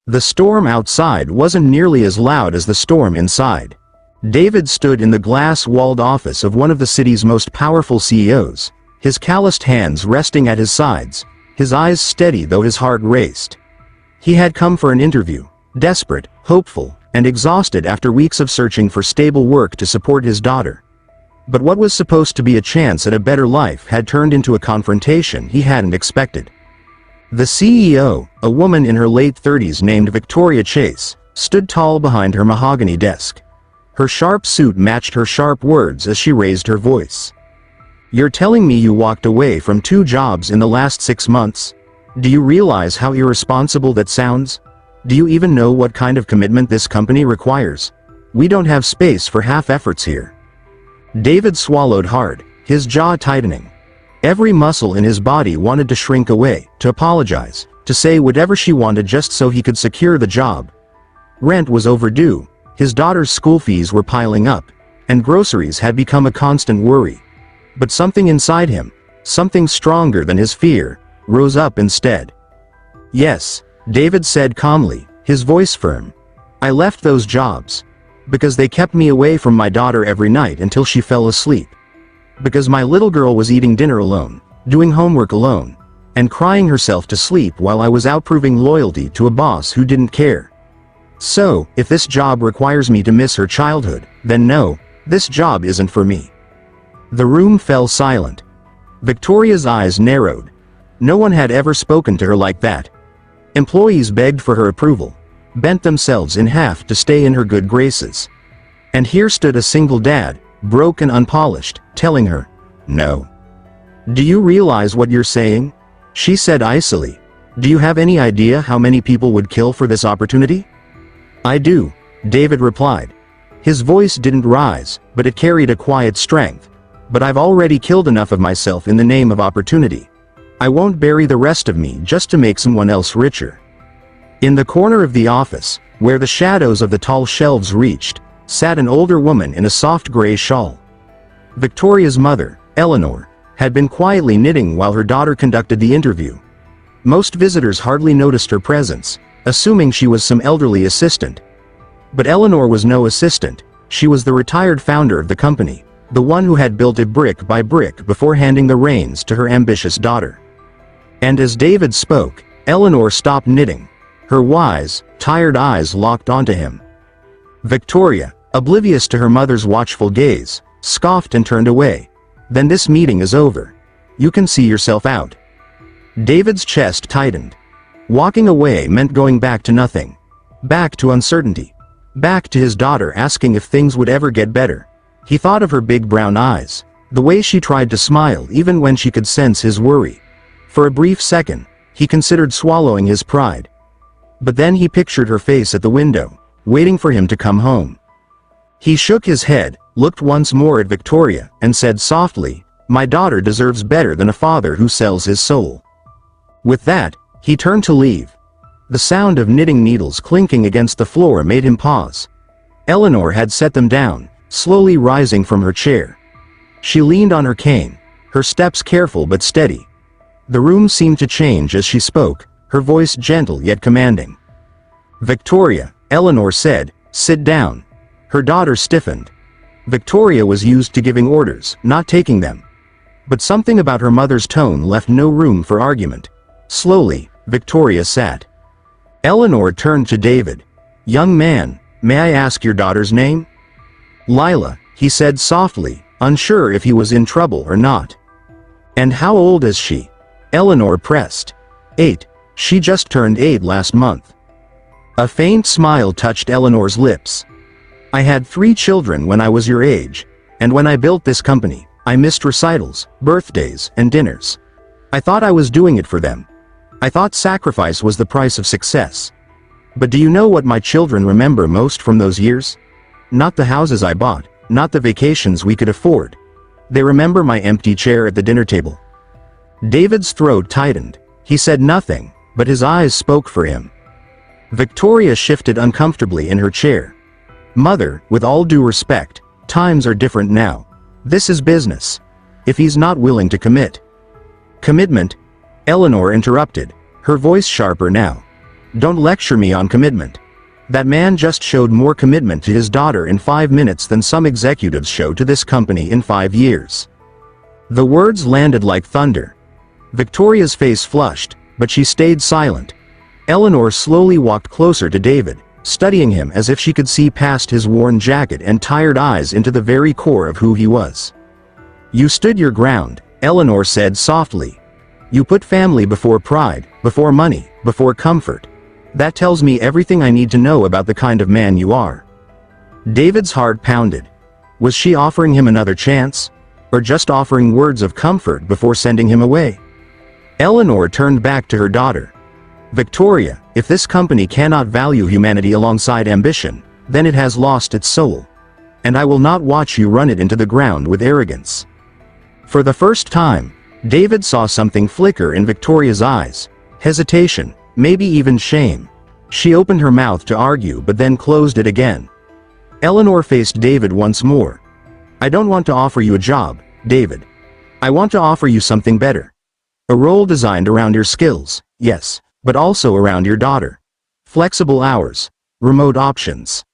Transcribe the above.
The storm outside wasn't nearly as loud as the storm inside. David stood in the glass-walled office of one of the city's most powerful CEOs, his calloused hands resting at his sides, his eyes steady though his heart raced. He had come for an interview, desperate, hopeful, and exhausted after weeks of searching for stable work to support his daughter. But what was supposed to be a chance at a better life had turned into a confrontation he hadn't expected. The CEO, a woman in her late 30s named Victoria Chase, stood tall behind her mahogany desk. Her sharp suit matched her sharp words as she raised her voice. "You're telling me you walked away from 2 jobs in the last 6 months? Do you realize how irresponsible that sounds? Do you even know what kind of commitment this company requires? We don't have space for half-efforts here." David swallowed hard, his jaw tightening. Every muscle in his body wanted to shrink away, to apologize, to say whatever she wanted just so he could secure the job. Rent was overdue, his daughter's school fees were piling up, and groceries had become a constant worry. But something inside him, something stronger than his fear, rose up instead. "Yes," David said calmly, his voice firm. "I left those jobs. Because they kept me away from my daughter every night until she fell asleep. Because my little girl was eating dinner alone, doing homework alone, and crying herself to sleep while I was out proving loyalty to a boss who didn't care. So, if this job requires me to miss her childhood, then no, this job isn't for me." The room fell silent. Victoria's eyes narrowed. No one had ever spoken to her like that. Employees begged for her approval, bent themselves in half to stay in her good graces. And here stood a single dad, broke and unpolished, telling her, "No." "Do you realize what you're saying?" she said icily. "Do you have any idea how many people would kill for this opportunity?" "I do," David replied. His voice didn't rise, but it carried a quiet strength. "But I've already killed enough of myself in the name of opportunity. I won't bury the rest of me just to make someone else richer." In the corner of the office, where the shadows of the tall shelves reached, sat an older woman in a soft gray shawl. Victoria's mother, Eleanor, had been quietly knitting while her daughter conducted the interview. Most visitors hardly noticed her presence, assuming she was some elderly assistant. But Eleanor was no assistant, she was the retired founder of the company, the one who had built it brick by brick before handing the reins to her ambitious daughter. And as David spoke, Eleanor stopped knitting. Her wise, tired eyes locked onto him. Victoria, oblivious to her mother's watchful gaze, scoffed and turned away. "Then this meeting is over. You can see yourself out." David's chest tightened. Walking away meant going back to nothing. Back to uncertainty. Back to his daughter asking if things would ever get better. He thought of her big brown eyes, the way she tried to smile even when she could sense his worry. For a brief second, he considered swallowing his pride. But then he pictured her face at the window, waiting for him to come home. He shook his head, looked once more at Victoria, and said softly, "My daughter deserves better than a father who sells his soul." With that, he turned to leave. The sound of knitting needles clinking against the floor made him pause. Eleanor had set them down, slowly rising from her chair. She leaned on her cane, her steps careful but steady. The room seemed to change as she spoke, her voice gentle yet commanding. "Victoria," Eleanor said, "sit down." Her daughter stiffened. Victoria was used to giving orders, not taking them. But something about her mother's tone left no room for argument. Slowly, Victoria sat. Eleanor turned to David. "Young man, may I ask your daughter's name?" "Lila," he said softly, unsure if he was in trouble or not. "And how old is she?" Eleanor pressed. 8. She just turned 8 last month." A faint smile touched Eleanor's lips. "I had 3 children when I was your age, and when I built this company, I missed recitals, birthdays, and dinners. I thought I was doing it for them. I thought sacrifice was the price of success. But do you know what my children remember most from those years? Not the houses I bought, not the vacations we could afford. They remember my empty chair at the dinner table." David's throat tightened. He said nothing, but his eyes spoke for him. Victoria shifted uncomfortably in her chair. "Mother, with all due respect, times are different now. This is business. If he's not willing to commit." "Commitment?" Eleanor interrupted, her voice sharper now. Don't lecture me on commitment. That man just showed more commitment to his daughter in 5 minutes than some executives show to this company in 5 years. The words landed like thunder. Victoria's face flushed, but she stayed silent. Eleanor slowly walked closer to David, studying him as if she could see past his worn jacket and tired eyes into the very core of who he was. You stood your ground, Eleanor said softly. You put family before pride, before money, before comfort. That tells me everything I need to know about the kind of man you are. David's heart pounded. Was she offering him another chance? Or just offering words of comfort before sending him away? Eleanor turned back to her daughter. Victoria, if this company cannot value humanity alongside ambition, then it has lost its soul. And I will not watch you run it into the ground with arrogance. For the first time, David saw something flicker in Victoria's eyes. Hesitation, maybe even shame. She opened her mouth to argue but then closed it again. Eleanor faced David once more. I don't want to offer you a job, David. I want to offer you something better. A role designed around your skills, yes, but also around your daughter. Flexible hours, remote options,